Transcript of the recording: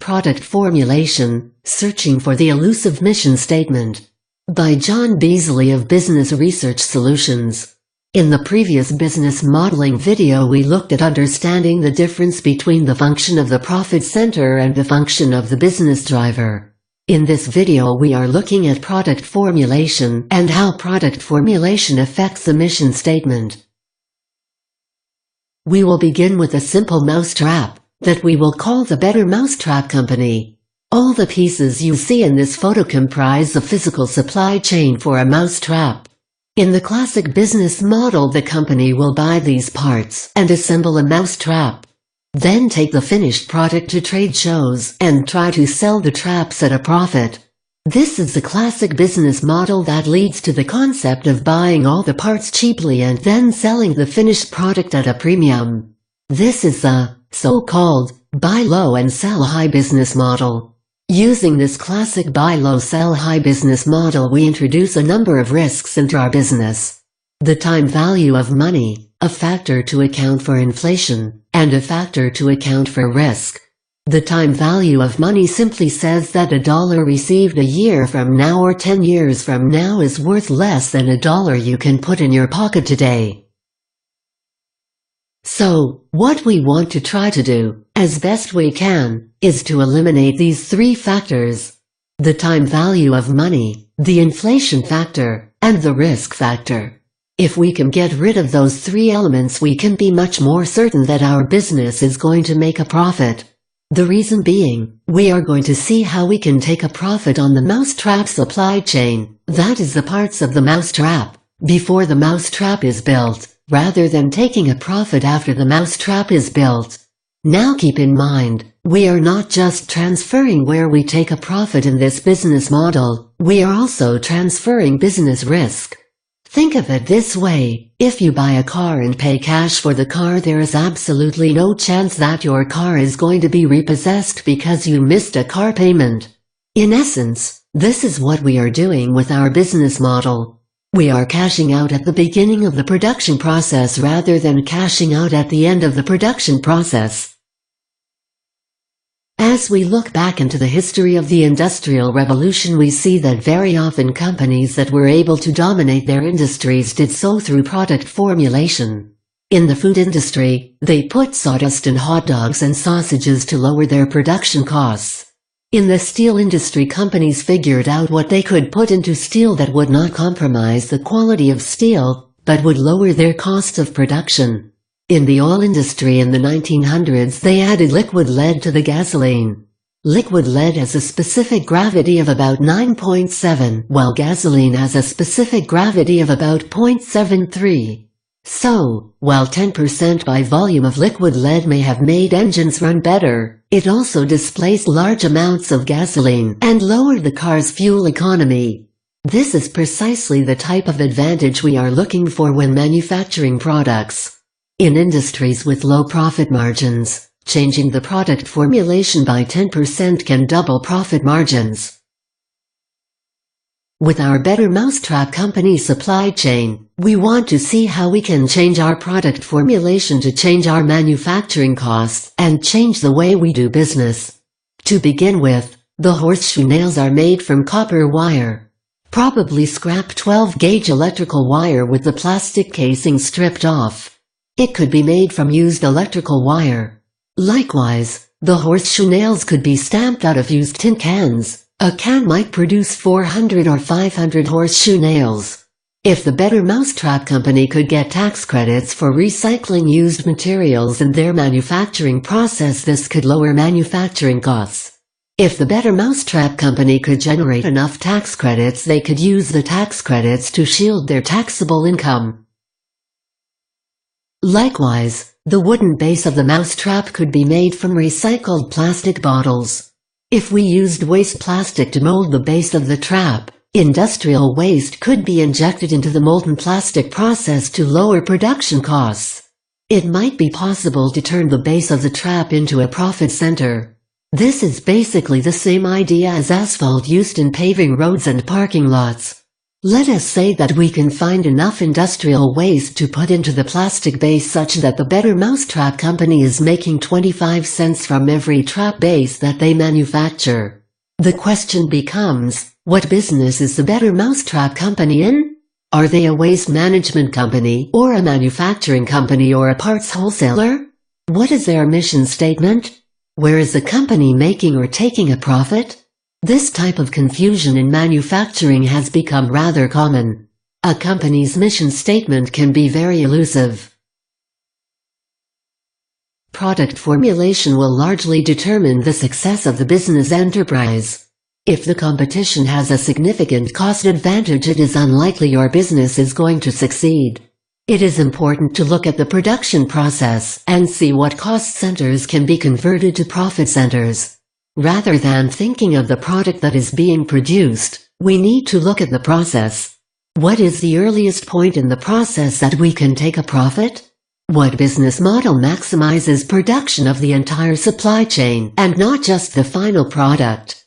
Product Formulation, Searching for the Elusive Mission Statement. By John Beasley of Business Research Solutions. In the previous business modeling video we looked at understanding the difference between the function of the profit center and the function of the business driver. In this video we are looking at product formulation and how product formulation affects the mission statement. We will begin with a simple mousetrap that we will call the Better Mousetrap Company. All the pieces you see in this photo comprise the physical supply chain for a mousetrap. In the classic business model, the company will buy these parts and assemble a mousetrap. Then take the finished product to trade shows and try to sell the traps at a profit. This is the classic business model that leads to the concept of buying all the parts cheaply and then selling the finished product at a premium. This is the so-called buy low and sell high business model. Using this classic buy low sell high business model, we introduce a number of risks into our business. The time value of money, a factor to account for inflation, and a factor to account for risk. The time value of money simply says that $1 received a year from now or 10 years from now is worth less than $1 you can put in your pocket today. So, what we want to try to do, as best we can, is to eliminate these three factors: the time value of money, the inflation factor, and the risk factor. If we can get rid of those three elements, we can be much more certain that our business is going to make a profit. The reason being, we are going to see how we can take a profit on the mousetrap supply chain, that is the parts of the mousetrap, before the mousetrap is built, rather than taking a profit after the mousetrap is built. Now keep in mind, we are not just transferring where we take a profit in this business model, we are also transferring business risk. Think of it this way: if you buy a car and pay cash for the car, there is absolutely no chance that your car is going to be repossessed because you missed a car payment. In essence, this is what we are doing with our business model. We are cashing out at the beginning of the production process rather than cashing out at the end of the production process. As we look back into the history of the Industrial Revolution, we see that very often companies that were able to dominate their industries did so through product formulation. In the food industry, they put sawdust in hot dogs and sausages to lower their production costs. In the steel industry, companies figured out what they could put into steel that would not compromise the quality of steel, but would lower their costs of production. In the oil industry in the 1900s, they added liquid lead to the gasoline. Liquid lead has a specific gravity of about 9.7, while gasoline has a specific gravity of about 0.73. So, while 10% by volume of liquid lead may have made engines run better, it also displaced large amounts of gasoline and lowered the car's fuel economy. This is precisely the type of advantage we are looking for when manufacturing products. In industries with low profit margins, changing the product formulation by 10% can double profit margins. With our Better Mousetrap Company supply chain, we want to see how we can change our product formulation to change our manufacturing costs and change the way we do business. To begin with, the horseshoe nails are made from copper wire. Probably scrap 12-gauge electrical wire with the plastic casing stripped off. It could be made from used electrical wire. Likewise, the horseshoe nails could be stamped out of used tin cans. A can might produce 400 or 500 horseshoe nails. If the Better Mousetrap Company could get tax credits for recycling used materials in their manufacturing process, this could lower manufacturing costs. If the Better Mousetrap Company could generate enough tax credits, they could use the tax credits to shield their taxable income. Likewise, the wooden base of the mousetrap could be made from recycled plastic bottles. If we used waste plastic to mold the base of the trap, industrial waste could be injected into the molten plastic process to lower production costs. It might be possible to turn the base of the trap into a profit center. This is basically the same idea as asphalt used in paving roads and parking lots. Let us say that we can find enough industrial waste to put into the plastic base such that the Better Mousetrap company is making 25 cents from every trap base that they manufacture. The question becomes, what business is the Better Mousetrap company in? Are they a waste management company, or a manufacturing company, or a parts wholesaler? What is their mission statement? Where is the company making or taking a profit? This type of confusion in manufacturing has become rather common. A company's mission statement can be very elusive. Product formulation will largely determine the success of the business enterprise. If the competition has a significant cost advantage, it is unlikely your business is going to succeed. It is important to look at the production process and see what cost centers can be converted to profit centers. Rather than thinking of the product that is being produced, we need to look at the process. What is the earliest point in the process that we can take a profit? What business model maximizes production of the entire supply chain and not just the final product?